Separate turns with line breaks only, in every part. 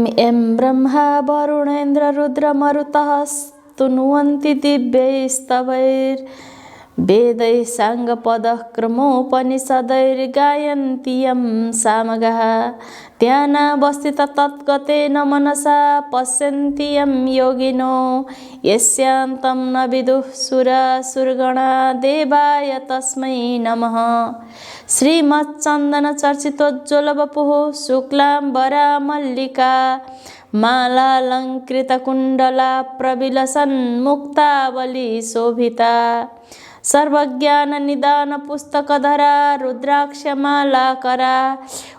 एं ब्रह्मा वरुणेन्द्र रुद्रमरुतः स्तुन्वन्ति दिव्यैस्तवैर्वेदैः साङ्गपदः क्रमोपनिषदैर्गायन्ति यं सामगाः ध्यानावस्थितः तद्गतेन मनसा पश्यन्ति यं योगिनो यस्यान्तं न विदुः सुरासुरगणा देवाय तस्मै नमः। श्रीमच्चन्दनचर्चितोज्ज्वलवपुः शुक्लाम्बरा मल्लिका मालालङ्कृतकुण्डला प्रविलसन्मुक्तावली शोभिता सर्वज्ञाननिदानपुस्तकधरा रुद्राक्षमालाकरा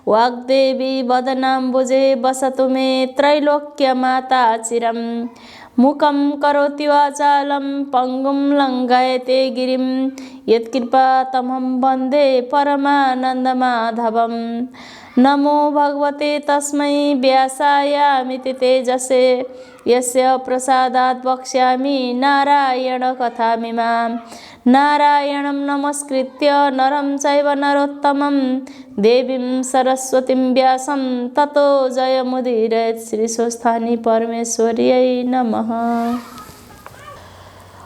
वाग्देवी वदनाम्बुजे वसतु मे त्रैलोक्यमाता चिरम् मुखं करोति वाचालं पङ्गुं लङ्घयते गिरिं यत्कृपातमहं वन्दे परमानन्दमाधवम्। नमो भगवते तस्मै व्यासायामिति तेजसे यस्य प्रसादात् वक्ष्यामि नारायणकथामिमाम्। नारायणं नमस्कृत्य नरं चैव नरोत्तमं देवीं सरस्वतीं व्यासं ततो जयमुदीरयेत्। श्रीस्वस्थानी परमेश्वर्यै नमः।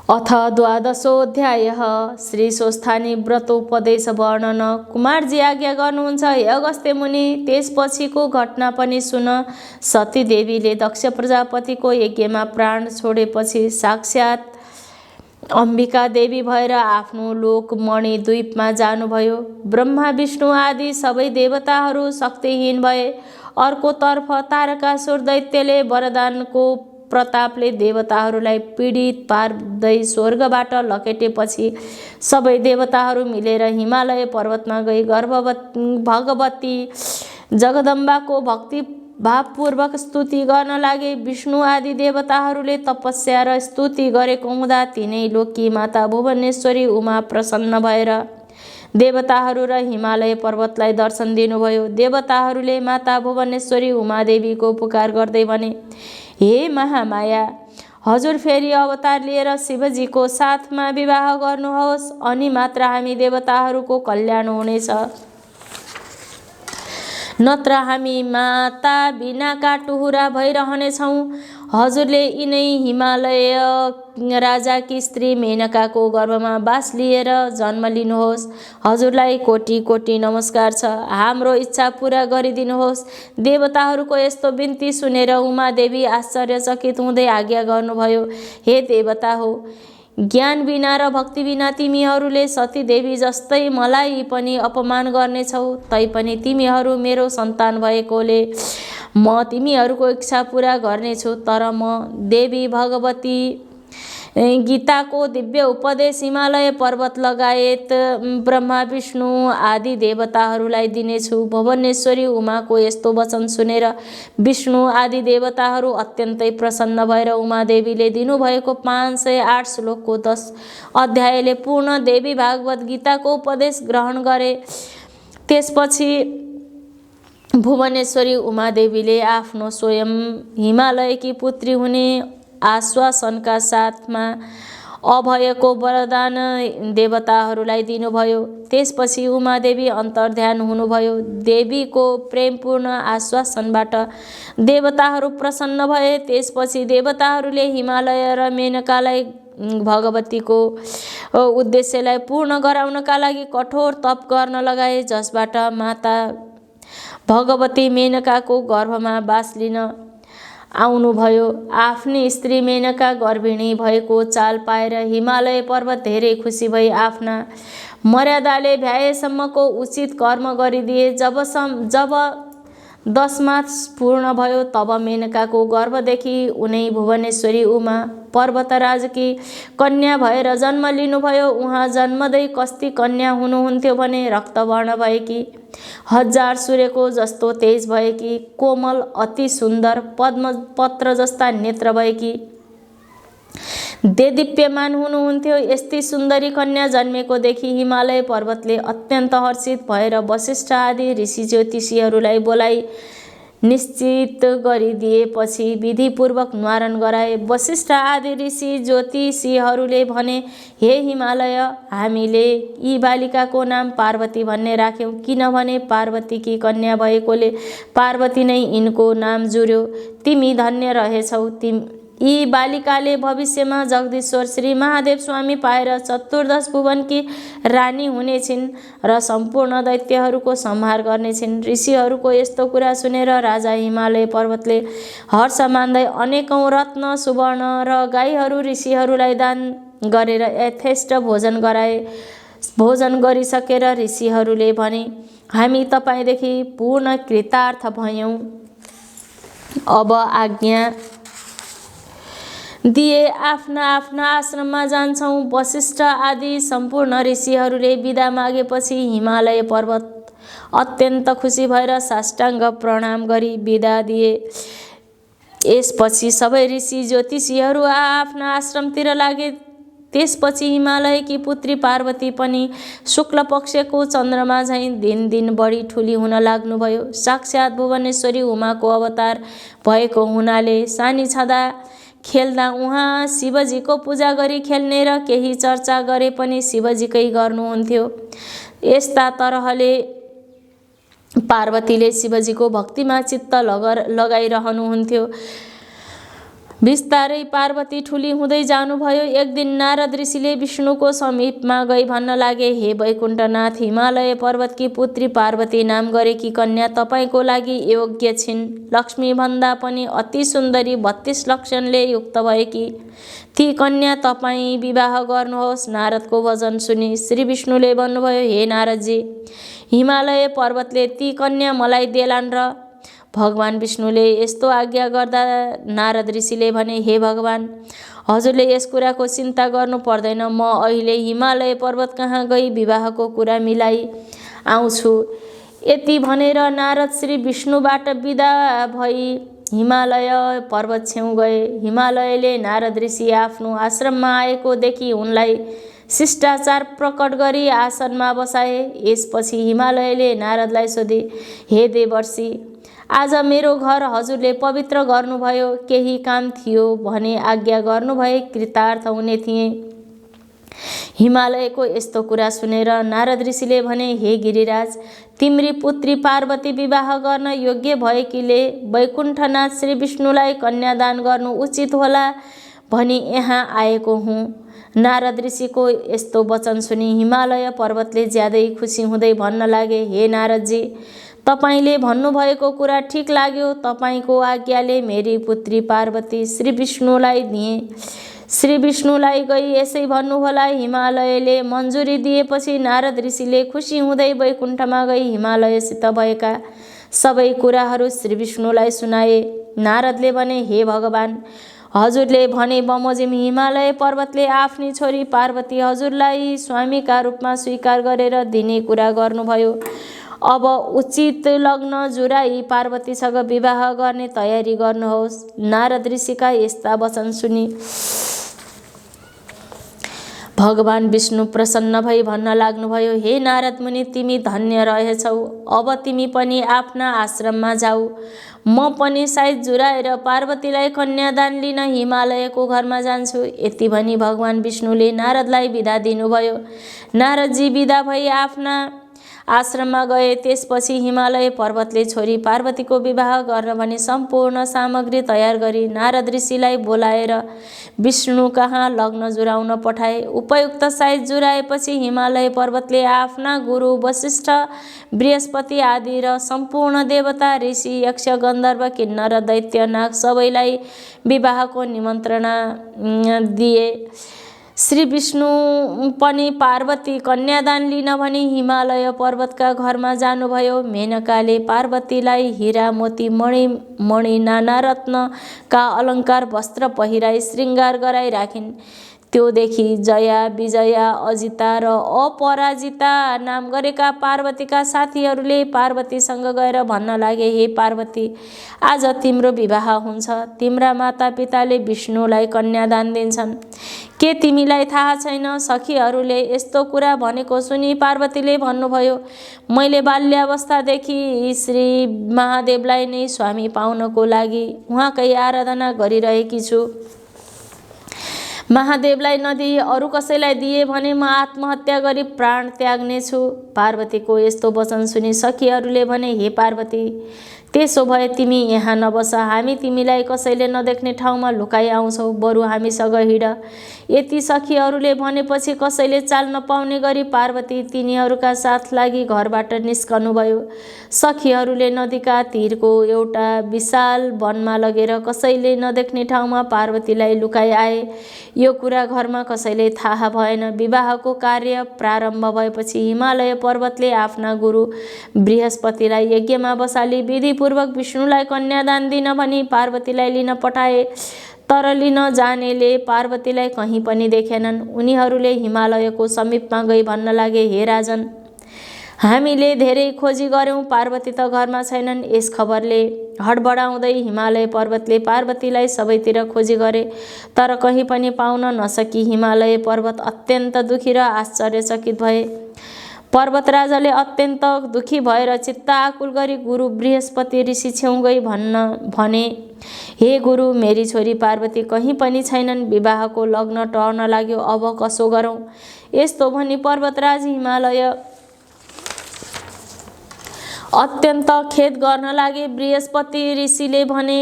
अथ द्वादशोऽध्यायः श्रीस्वस्थानी व्रतोपदेश वर्णन। कुमारजी आज्ञा गर्नुहुन्छ हे अगस्त्य मुनि। त्यसपछिको घटना पनि सुन। सती देवीले दक्ष प्रजापतिको यज्ञमा प्राण छोडेपछि साक्षात् अम्बिका देवी भएर आफ्नो लोक मणिद्वीपमा जानुभयो। ब्रह्मा विष्णु आदि सबै देवताहरू शक्तिहीन भए। अर्कोतर्फ तारकासुर दैत्यले वरदानको प्रतापले देवताहरूलाई पीडित पार्दै स्वर्गबाट लखेटेपछि सबै देवताहरू मिलेर हिमालय पर्वतमा गई भगवती जगदम्बाको भक्ति भावपूर्वक स्तुति गर्न लागे। विष्णु आदि देवताहरूले तपस्या र स्तुति गरेको हुँदा तिनै लोकी माता भुवनेश्वरी उमा प्रसन्न भएर देवताहरू र हिमालय पर्वतलाई दर्शन दिनुभयो। देवताहरूले माता भुवनेश्वरी उमादेवीको पुकार गर्दै भने, हे महामाया, हजुर फेरि अवतार लिएर शिवजीको साथमा विवाह गर्नुहोस्, अनि मात्र हामी देवताहरूको कल्याण हुनेछ, नत्र हामी माता बिनाका टुहुरा भइरहनेछौँ। हजुरले यिनै हिमालय राजाकी स्त्री मेनकाको गर्भमा बास लिएर जन्म लिनुहोस्। हजुरलाई कोटि कोटि नमस्कार छ। हाम्रो इच्छा पुरा गरिदिनुहोस्। देवताहरूको यस्तो बिन्ती सुनेर उमादेवी आश्चर्यचकित हुँदै आज्ञा गर्नुभयो, हे देवता हो, ज्ञान बिना र भक्ति बिना तिमीहरूले सती देवी जस्तै मलाई पनि अपमान गर्नेछौ। तैपनि तिमीहरू मेरो सन्तान भएकोले म तिमीहरूको इच्छा पुरा गर्नेछु। तर म देवी भगवती गीताको दिव्य उपदेश हिमालय पर्वत लगायत ब्रह्मा विष्णु आदि देवताहरूलाई दिनेछु। भुवनेश्वरी उमाको यस्तो वचन सुनेर विष्णु आदि देवताहरू अत्यन्तै प्रसन्न भएर उमादेवीले दिनुभएको 508 श्लोकको 10 अध्यायले पूर्ण देवी भागवत गीताको उपदेश ग्रहण गरे। त्यसपछि भुवनेश्वरी उमादेवीले आफ्नो स्वयं हिमालयकी पुत्री हुने आश्वासनका साथमा अभयको वरदान देवताहरूलाई दिनुभयो। त्यसपछि उमादेवी अन्तर्ध्यान हुनुभयो। देवीको प्रेमपूर्ण आश्वासनबाट देवताहरू प्रसन्न भए। त्यसपछि देवताहरूले हिमालय र मेनकालाई भगवतीको उद्देश्यलाई पूर्ण गराउनका लागि कठोर तप गर्न लगाए, जसबाट माता भगवती मेनकाको गर्भमा बास लिन आउनुभयो। आफ्नी स्त्री मेनका गर्भिणी भएको चाल पाएर हिमालय पर्वत धेरै खुसी भई आफ्ना मर्यादाले भ्याएसम्मको उचित कर्म गरिदिए। जब 10 मास पूर्ण भयो तब मेनकाको गर्भदेखि उनै भुवनेश्वरी उमा पर्वतराजकी कन्या भएर जन्म लिनुभयो। उहाँ जन्मदै कस्ती कन्या हुनुहुन्थ्यो भने रक्तवर्ण भएकी, 1000 सूर्यको जस्तो तेज भएकी, कोमल अति सुन्दर, पद्मपत्र जस्ता नेत्र भएकी, देदीप्यमान हुनुहुन्थ्यो। यस्तै सुन्दरी कन्या जन्मेको देखि हिमालय पर्वतले अत्यन्त हर्षित भएर वशिष्ठ आदि ऋषि ज्योतिषीहरूलाई बोलाई निश्चित गरिदिएपछि विधिपूर्वक न्वारण गराए। वशिष्ठ आदि ऋषि ज्योतिषीहरूले भने, हे हिमालय, हामीले यी बालिकाको नाम पार्वती भन्ने राख्यौँ, किनभने पार्वतीकी कन्या भएकोले पार्वती नै यिनको नाम जुर्यो। तिमी धन्य रहेछौ। यी बालिकाले भविष्यमा जगदीश्वर श्री महादेव स्वामी पाएर चतुर्दश भुवनकी रानी हुनेछिन् र सम्पूर्ण दैत्यहरूको संहार गर्नेछिन्। ऋषिहरूको यस्तो कुरा सुनेर राजा हिमालय पर्वतले हर्ष मान्दै अनेकौं रत्न, सुवर्ण र गाईहरू ऋषिहरूलाई दान गरेर यथेष्ट भोजन गराए। भोजन गरिसकेर ऋषिहरूले भने, हामी तपाईँदेखि पूर्ण कृतार्थ भयौँ, अब आज्ञा दिए आफ्ना आफ्ना आश्रममा जान्छौँ। वशिष्ठ आदि सम्पूर्ण ऋषिहरूले बिदा मागेपछि हिमालय पर्वत अत्यन्त खुसी भएर साष्टाङ्ग प्रणाम गरी बिदा दिए। यसपछि सबै ऋषि ज्योतिषीहरू आफ्ना आश्रमतिर लागे। त्यसपछि हिमालयकी पुत्री पार्वती पनि शुक्ल पक्षको चन्द्रमा झैँ दिन दिन बढी ठुली हुन लाग्नुभयो। साक्षात् भुवनेश्वरी उमाको अवतार भएको हुनाले सानी छँदा खेल्दा उहाँ शिवजीको पूजा गरी खेल्ने र केही चर्चा गरे पनि शिवजीकै गर्नुहुन्थ्यो। यस्ता तरहले पार्वतीले शिवजीको भक्तिमा चित्त लगाइरहनुहुन्थ्यो। बिस्तारै पार्वती ठुली हुँदै जानुभयो। एक दिन नारद ऋषिले विष्णुको समीपमा गई भन्न लागे, हे वैकुण्ठनाथ, हिमालय पर्वतकी पुत्री पार्वती नाम गरेकी कन्या तपाईँको लागि योग्य छिन्। लक्ष्मी भन्दा पनि अति सुन्दरी 32 लक्षणले युक्त भएकी ती कन्या तपाईँ विवाह गर्नुहोस्। नारदको वचन सुनि श्री विष्णुले भन्नुभयो, हे नारदजी, हिमालय पर्वतले ती कन्या मलाई देलान् र भगवान विष्णुले यस्तो आज्ञा गर्दा नारद ऋषिले भने, हे भगवान, हजुरले यस कुराको चिन्ता गर्नु पर्दैन। म अहिले हिमालय पर्वत कहाँ गई विवाहको कुरा मिलाई आउँछु। यति भनेर नारद श्री विष्णुबाट बिदा भई हिमालय पर्वत छेउ गए। हिमालयले नारद ऋषि आफ्नो आश्रममा आएको देखि उनलाई शिष्टाचार प्रकट गरी आसनमा बसाए। यसपछि हिमालयले नारदलाई सोधे, हे देवर्षि, आज मेरो घर हजुरले पवित्र गर्नुभयो, केही काम थियो भने आज्ञा गर्नुभए कृतार्थ हुने थिएँ। हिमालयको यस्तो कुरा सुनेर नारद ऋषिले भने, हे गिरिराज, तिम्री पुत्री पार्वती विवाह गर्न योग्य भएकीले वैकुण्ठनाथ श्री विष्णुलाई कन्यादान गर्नु उचित होला भनी यहाँ आएको हुँ। नारद ऋषिको यस्तो वचन सुनि हिमालय पर्वतले ज्यादै खुसी हुँदै भन्न लागे, हे नारदजी, तपाईँले भन्नुभएको कुरा ठिक लाग्यो। तपाईँको आज्ञाले मेरी पुत्री पार्वती श्री विष्णुलाई दिएँ। श्री विष्णुलाई गई यसै भन्नुहोला। हिमालयले मन्जुरी दिएपछि नारद ऋषिले खुसी हुँदै वैकुण्ठमा गई हिमालयसित भएका सबै कुराहरू श्री विष्णुलाई सुनाए। नारदले भने, हे भगवान, हजुरले भने बमोजिम हिमालय पर्वतले आफ्नी छोरी पार्वती हजुरलाई स्वामीका रूपमा स्वीकार गरेर दिने कुरा गर्नुभयो। अब उचित लग्न जुराई पार्वतीसँग विवाह गर्ने तयारी गर्नुहोस्। नारद ऋषिका यस्ता वचन सुनि भगवान विष्णु प्रसन्न भई भन्न लाग्नुभयो, हे नारद मुनि, तिमी धन्य रहेछौ। अब तिमी पनि आफ्ना आश्रममा जाऊ। म पनि सायद जुराएर पार्वतीलाई कन्यादान लिन हिमालयको घरमा जान्छु। यति भनी भगवान विष्णुले नारदलाई बिदा दिनुभयो। नारदजी बिदा भई आफ्ना आश्रममा गए। त्यसपछि हिमालय पर्वतले छोरी पार्वतीको विवाह गर्न भनी सम्पूर्ण सामग्री तयार गरी नारद ऋषिलाई बोलाएर विष्णु कहाँ लग्न जुराउन पठाए। उपयुक्त साइत जुराएपछि हिमालय पर्वतले आफ्ना गुरु वशिष्ठ, बृहस्पति आदि र सम्पूर्ण देवता, ऋषि, यक्ष, गन्धर्व, किन्नर, दैत्य, नाग सबैलाई विवाहको निमन्त्रणा दिए। श्री विष्णु पनि पार्वती कन्यादान लिन भनी हिमालय पर्वतका घरमा जानुभयो। मेनकाले पार्वतीलाई हीरा, मोती, मणि, नाना रत्नका अलङ्कार वस्त्र पहिराई श्रृङ्गार गराई राखिन्। त्योदेखि जया, विजया, अजिता र अपराजिता नाम गरेका पार्वतीका साथीहरूले पार्वतीसँग गएर भन्न लागे, हे पार्वती, आज तिम्रो विवाह हुन्छ। तिम्रा मातापिताले विष्णुलाई कन्यादान दिन्छन्। के तिमीलाई थाहा छैन? सखीहरूले यस्तो कुरा भनेको सुनि पार्वतीले भन्नुभयो, मैले बाल्यावस्थादेखि श्री महादेवलाई नै स्वामी पाउनको लागि उहाँकै आराधना गरिरहेकी छु। महादेवलाई नदिई अरू कसैलाई दिए भने म आत्महत्या गरी प्राण त्याग्नेछु। पार्वतीको यस्तो वचन सुनि सखीहरूले भने, हे पार्वती, त्यसो भए तिमी यहाँ नबस, हामी तिमीलाई कसैले नदेख्ने ठाउँमा लुकाइ आउँछौ, बरु हामीसँग हिँड। यति सखीहरूले भनेपछि कसैले चाल नपाउने गरी पार्वती तिनीहरूका साथ लागि घरबाट निस्कनुभयो। सखीहरूले नदीका तीरको एउटा विशाल वनमा लगेर कसैले नदेख्ने ठाउँमा पार्वतीलाई लुकाइ आए। यो कुरा घरमा कसैले थाहा भएन। विवाहको कार्य प्रारम्भ भएपछि हिमालय पर्वतले आफ्ना गुरु बृहस्पतिलाई यज्ञमा बसाली विधिपूर्वक विष्णुलाई कन्यादान दिन भनी पार्वतीलाई लिन पठाए। तर लिन जानेले पार्वतीलाई कहीँ पनि देखेनन्। उनीहरूले हिमालयको समीपमा गई भन्न लागे, हे राजन, हामीले धेरै खोजी गर्यौं, पार्वती त घरमा छैनन्। यस खबरले हडबडाउँदै हिमालय पर्वतले पार्वतीलाई सबैतिर खोजी गरे, तर कहीँ पनि पाउन नसकी हिमालय पर्वत अत्यन्त दुखी र आश्चर्यचकित भए। पर्वतराजाले अत्यन्त दुखी भएर चित्त आकुल गरी गुरु बृहस्पति ऋषि छेउ गई भने, हे गुरु, मेरी छोरी पार्वती कहीँ पनि छैनन्। विवाहको लग्न टर्न लाग्यो, अब कसो गरौँ? यस्तो भनी पर्वतराज हिमालय अत्यन्त खेद गर्न लागे। बृहस्पति ऋषिले भने,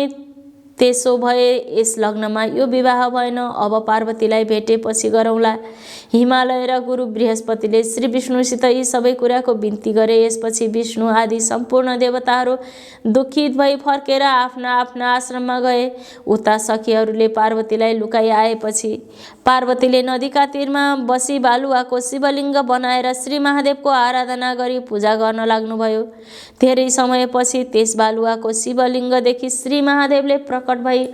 त्यसो भए यस लग्नमा यो विवाह भएन, अब पार्वतीलाई भेटेपछि गरौँला। हिमालय र गुरु बृहस्पतिले श्री विष्णुसित यी सबै कुराको बिन्ती गरे। यसपछि विष्णु आदि सम्पूर्ण देवताहरू दुखित भई फर्केर आफ्ना आफ्ना आश्रममा गए। उता सखीहरूले पार्वतीलाई लुकाइ आएपछि पार्वतीले नदीका तीरमा बसी बालुवाको शिवलिङ्ग बनाएर श्री महादेवको आराधना गरी पूजा गर्न लाग्नुभयो। धेरै समयपछि त्यस बालुवाको शिवलिङ्गदेखि श्री महादेवले प्रकट भई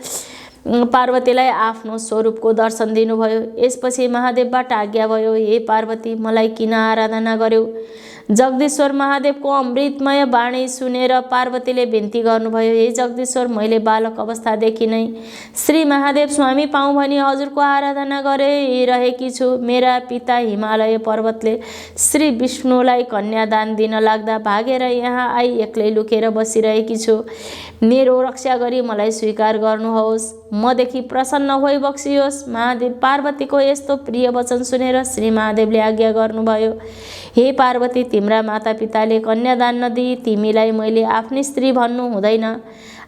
पार्वतीलाई आफ्नो स्वरूपको दर्शन दिनुभयो। यसपछि महादेवबाट आज्ञा भयो, हे पार्वती, मलाई किन आराधना गर्यौ? जगदीश्वर महादेवको अमृतमय वाणी सुनेर पार्वतीले बिन्ती गर्नुभयो, हे जगदीश्वर, मैले बालक अवस्थादेखि नै श्री महादेव स्वामी पाऊँ भनी हजुरको आराधना गरिरहेकी छु। मेरा पिता हिमालय पर्वतले श्री विष्णुलाई कन्यादान दिन लाग्दा भागेर यहाँ आई एक्लै लुकेर बसिरहेकी छु। मेरो रक्षा गरी मलाई स्वीकार गर्नुहोस्, मदेखि प्रसन्न होई बक्सियोस्। महादेव पार्वतीको यस्तो प्रिय वचन सुनेर श्री महादेवले आज्ञा गर्नुभयो, हे पार्वती, तिम्रा मातापिताले कन्यादान नदिई तिमीलाई मैले आफ्नी स्त्री भन्नु हुँदैन।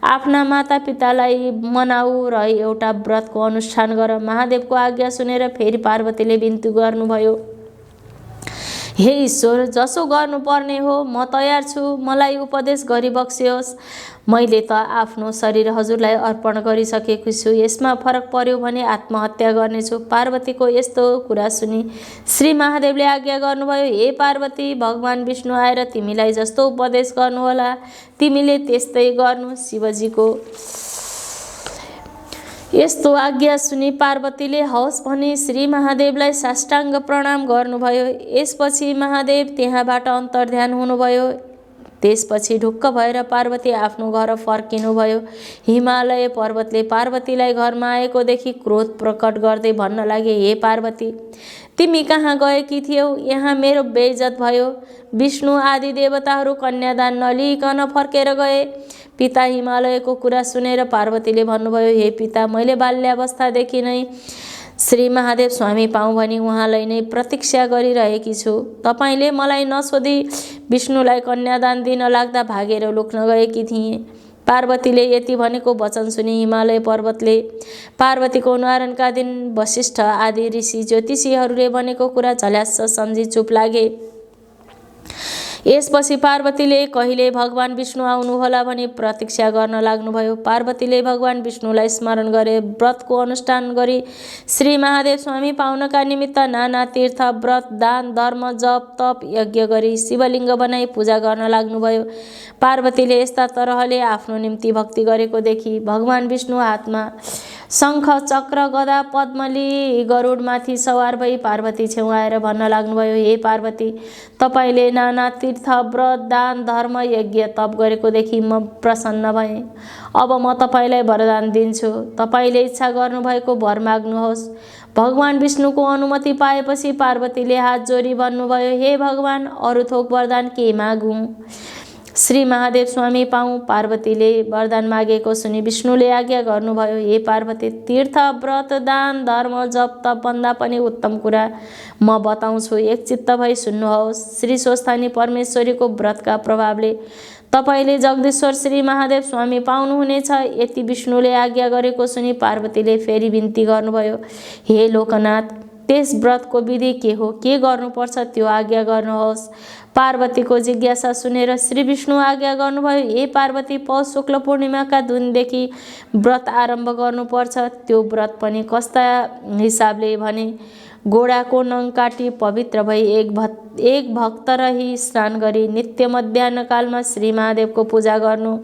आफ्ना मातापितालाई मनाऊ र एउटा व्रतको अनुष्ठान गर। महादेवको आज्ञा सुनेर फेरि पार्वतीले बिन्ती गर्नुभयो, हे ईश्वर, जसो गर्नुपर्ने हो म तयार छु, मलाई उपदेश गरी बक्सियोस्। मैले त आफ्नो शरीर हजुरलाई अर्पण गरिसकेको छु, यसमा फरक पर्यो भने आत्महत्या गर्नेछु। पार्वतीको यस्तो कुरा सुनि श्री महादेवले आज्ञा गर्नुभयो, हे पार्वती, भगवान विष्णु आएर तिमीलाई जस्तो उपदेश गर्नुहोला तिमीले त्यस्तै गर्नु। शिवजीको यस्तो आज्ञा सुनि पार्वतीले हवस् भनी श्री महादेवलाई साष्टाङ्ग प्रणाम गर्नुभयो। यसपछि महादेव त्यहाँबाट अन्तर्ध्यान हुनुभयो। त्यसपछि ढुक्क भएर पार्वती आफ्नो घर फर्किनुभयो। हिमालय पर्वतले पार्वतीलाई घरमा आएको देखि क्रोध प्रकट गर्दै भन्न लागे, हे पार्वती, तिमी कहाँ गएकी थियौ? यहाँ मेरो बेइज्जत भयो। विष्णु आदि देवताहरू कन्यादान नलिइकन फर्केर गए। पिता हिमालयको कुरा सुनेर पार्वतीले भन्नुभयो, हे पिता, मैले बाल्यावस्थादेखि नै श्री महादेव स्वामी पाऊँ भनी उहाँलाई नै प्रतीक्षा गरिरहेकी छु। तपाईँले मलाई नसोधी विष्णुलाई कन्यादान दिन लाग्दा भागेर लुक्न गएकी थिएँ। पार्वतीले यति भनेको वचन सुनि हिमालय पर्वतले पार्वतीको न्वारणका दिन वशिष्ठ आदि ऋषि ज्योतिषीहरूले भनेको कुरा झल्यास्स सम्झी चुप लागे। यसपछि पार्वतीले कहिले भगवान विष्णु आउनुहोला भनी प्रतीक्षा गर्न लाग्नुभयो। पार्वतीले भगवान विष्णुलाई स्मरण गरे व्रतको अनुष्ठान गरी श्री महादेव स्वामी पाउनका निमित्त नाना तीर्थ, व्रत, दान, धर्म, जप, तप, यज्ञ गरी शिवलिङ्ग बनाई पूजा गर्न लाग्नुभयो। पार्वतीले यस्ता तरहले आफ्नो निम्ति भक्ति गरेको देखि भगवान विष्णु हातमा शङ्ख चक्र गदा पद्मली गरुडमाथि सवार भई पार्वती छेउ आएर भन्न लाग्नुभयो, हे पार्वती, तपाईँले नाना तीर्थ व्रत दान धर्म यज्ञ तप गरेकोदेखि म प्रसन्न भएँ। अब म तपाईँलाई वरदान दिन्छु, तपाईँले इच्छा गर्नुभएको वर माग्नुहोस्। भगवान विष्णुको अनुमति पाएपछि पार्वतीले हात जोडी भन्नुभयो, हे भगवान, अरू थोक वरदान के मागौँ? श्री महादेव स्वामी पाऊँ। पार्वतीले वरदान मागेको सुनि विष्णुले आज्ञा गर्नुभयो, हे पार्वती, तीर्थ व्रत दान धर्म जप तप भन्दा पनि उत्तम कुरा म बताउँछु, एक चित्त भई सुन्नुहोस्। श्री स्वस्थानी परमेश्वरीको व्रतका प्रभावले तपाईँले जगदीश्वर श्री महादेव स्वामी पाउनुहुनेछ। यति विष्णुले आज्ञा गरेको सुनि पार्वतीले फेरि बिन्ती गर्नुभयो, हे लोकनाथ, त्यस व्रतको विधि के हो, के गर्नुपर्छ त्यो आज्ञा गर्नुहोस्। पार्वतीको जिज्ञासा सुनेर श्री विष्णु आज्ञा गर्नुभयो, हे पार्वती, पौष शुक्ल पूर्णिमाका दिनदेखि व्रत आरम्भ गर्नुपर्छ। त्यो व्रत पनि कस्ता हिसाबले भने, गोडाको नङ काटी पवित्र भई एक भक्त रही स्नान गरी नित्य मध्याह्न कालमा श्री महादेवको पूजा गर्नु।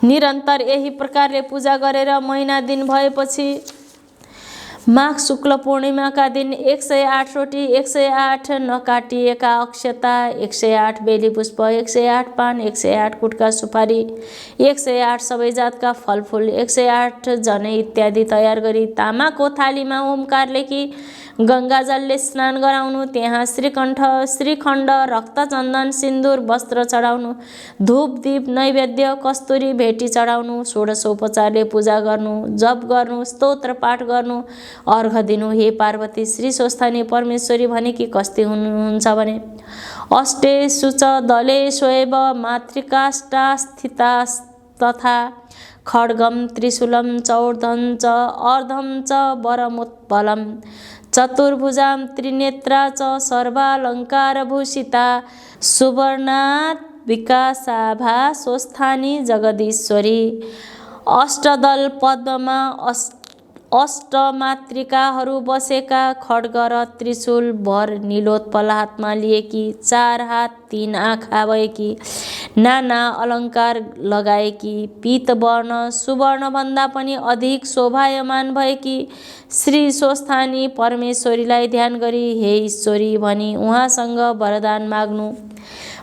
निरन्तर यही प्रकारले पूजा गरेर महिना दिन भएपछि माघ शुक्ल पूर्णिमाका दिन 108 रोटी, 108 नकाटिएका अक्षता, 108 बेली पुष्प, 108 पान, 108 कुटका सुपारी, 108 सबै जातका फलफुल, 108 जनै इत्यादि तयार गरी तामाको थालीमा ओमकार लेखी गङ्गाजलले स्नान गराउनु। त्यहाँ श्रीखण्ड रक्तचन्दन सिन्दुर वस्त्र चढाउनु, धूप दीप नैवेद्य कस्तुरी भेटी चढाउनु, षोडशोपचारले पूजा गर्नु, जप गर्नु, स्तोत्र पाठ गर्नु, अर्घ दिनु। हे पार्वती, श्री स्वस्थानी परमेश्वरी भनेकी कस्ती हुनुहुन्छ भने, अष्टेषु च दलेष्वेव मातृकाष्ठा स्थिता तथा खड्गम त्रिशूलं चौर्धं च अर्धं च वरमुत्पलं चतुर्भुजां त्रिनेत्रा च सर्वालङ्कारभूषिता सुवर्णात् विकासाभा स्वस्थानी जगदीश्वरी। अष्टदल पद्ममा अष्टमातृकाहरू बसेका, खड्ग र त्रिशूल भर नीलोत्पल हातमा लिएकी, 4 हात 3 आँखा भएकी, नाना अलङ्कार लगाएकी, पीतवर्ण सुवर्णभन्दा पनि अधिक शोभायमान भएकी श्री स्वस्थानी परमेश्वरीलाई ध्यान गरी हे ईश्वरी भनी उहाँसँग वरदान माग्नु,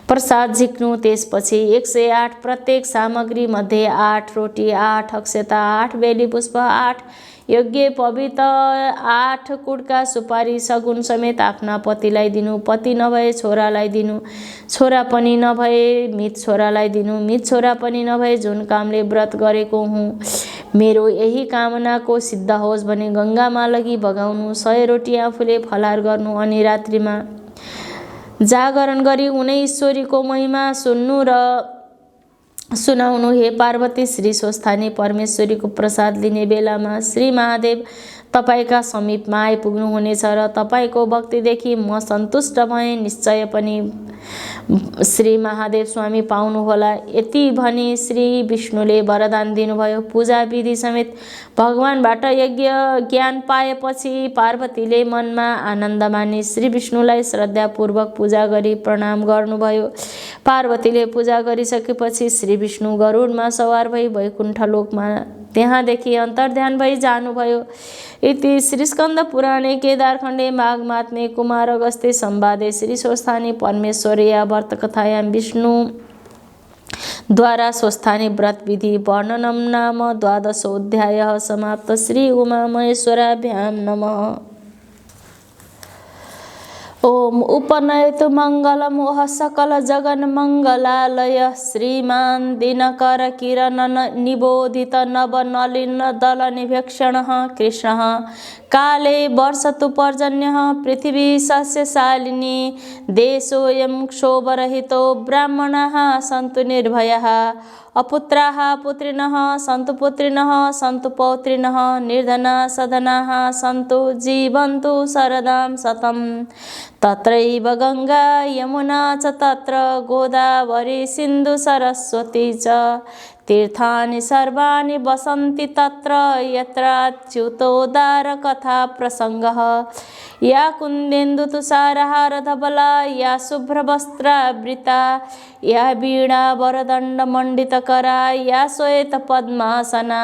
प्रसाद झिक्नु। त्यसपछि 108 प्रत्येक सामग्री मध्ये 8 रोटी, 8 अक्षता, 8 बेली पुष्प, 8 योग्य पवित्र, 8 कुटका सुपारी सगुन समेत आफ्ना पतिलाई दिनु, पति नभए छोरालाई दिनु, छोरा पनि नभए मित छोरालाई दिनु, मित छोरा पनि नभए जुन कामले व्रत गरेको हुँ मेरो यही कामनाको सिद्ध होस् भने गङ्गामा लगी बगाउनु। 100 रोटी आफूले फलार गर्नु अनि रात्रिमा जागरण गरी उनै ईश्वरीको महिमा सुन्नु र सुनाउनु। हे पार्वती, श्री स्वस्थानी परमेश्वरीको प्रसाद लिने बेलामा श्री महादेव तपाईका समीपमा आइपुग्नुहुनेछ र तपाईको भक्तिदेखि म सन्तुष्ट भएँ, निश्चय पनि श्री महादेव स्वामी पाउनुहोला। यति भनी श्री विष्णुले वरदान दिनुभयो। पूजा विधि समेत भगवानबाट यज्ञ ज्ञान पाएपछि पार्वतीले मनमा आनन्द मानी श्री विष्णुलाई श्रद्धापूर्वक पूजा गरी प्रणाम गर्नुभयो। पार्वतीले पूजा गरिसकेपछि श्री विष्णु गरुडमा सवार भई वैकुण्ठ लोकमा त्यहाँदेखि अन्तर्ध्यान भई जानुभयो। इति श्री स्कन्द पुराणे केदारखण्डे माघ महात्म्ये कुमार अगस्त्ये संवादे श्री स्वस्थानी परमेश्वरीया व्रत कथायां विष्णु द्वारा स्वस्थानी व्रत विधि वर्णनम नाम 12अध्यायः समाप्त। श्री उमा महेश्वराभ्यां नमः। ओम उपनयतु मंगलम वह सकल जगन मंगलालय श्रीमान दिनकर किरण निबोधित नव नलिन दल निभेक्षण कृष्ण काले वर्षतु पर्जन्य पृथिवी सस्यशालिनी देशोऽयं क्षोभरहितो ब्राह्मणाः सन्तु निर्भयाः अपुत्राः पुत्रिणः सन्तु पुत्रिणः सन्तु पौत्रिणः निर्धनाः सधनाः सन्तु जीवन्तु शरदां शतं। तत्रैव गंगा यमुना च तत्र गोदावरी सिन्धु सरस्वती च तीर्थानि सर्वाणि वसन्ति तत्र यत्राच्युतोद्धार कथा प्रसङ्गः या कुन्देन्दुतुषारहारधवला या शुभ्रवस्त्रावृता या वीणावरदण्डमण्डितकरा या श्वेतपद्मासना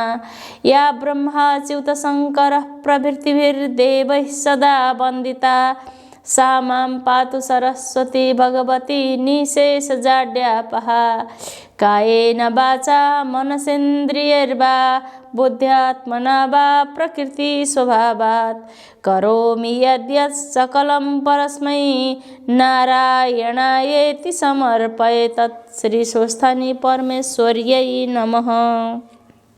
या ब्रह्माच्युतशङ्करः प्रभृतिभिर्देवैः सदा वन्दिता सा मां पातु सरस्वती भगवती निशेषजाड्यापहा कायेन वाचा मनसेन्द्रियैर्वा बुद्ध्यात्मना वा प्रकृतिस्वभावात् करोमि यद्यत् सकलं परस्मै नारायणायेति समर्पये। तत् श्री स्वस्थानी परमेश्वर्यै नमः।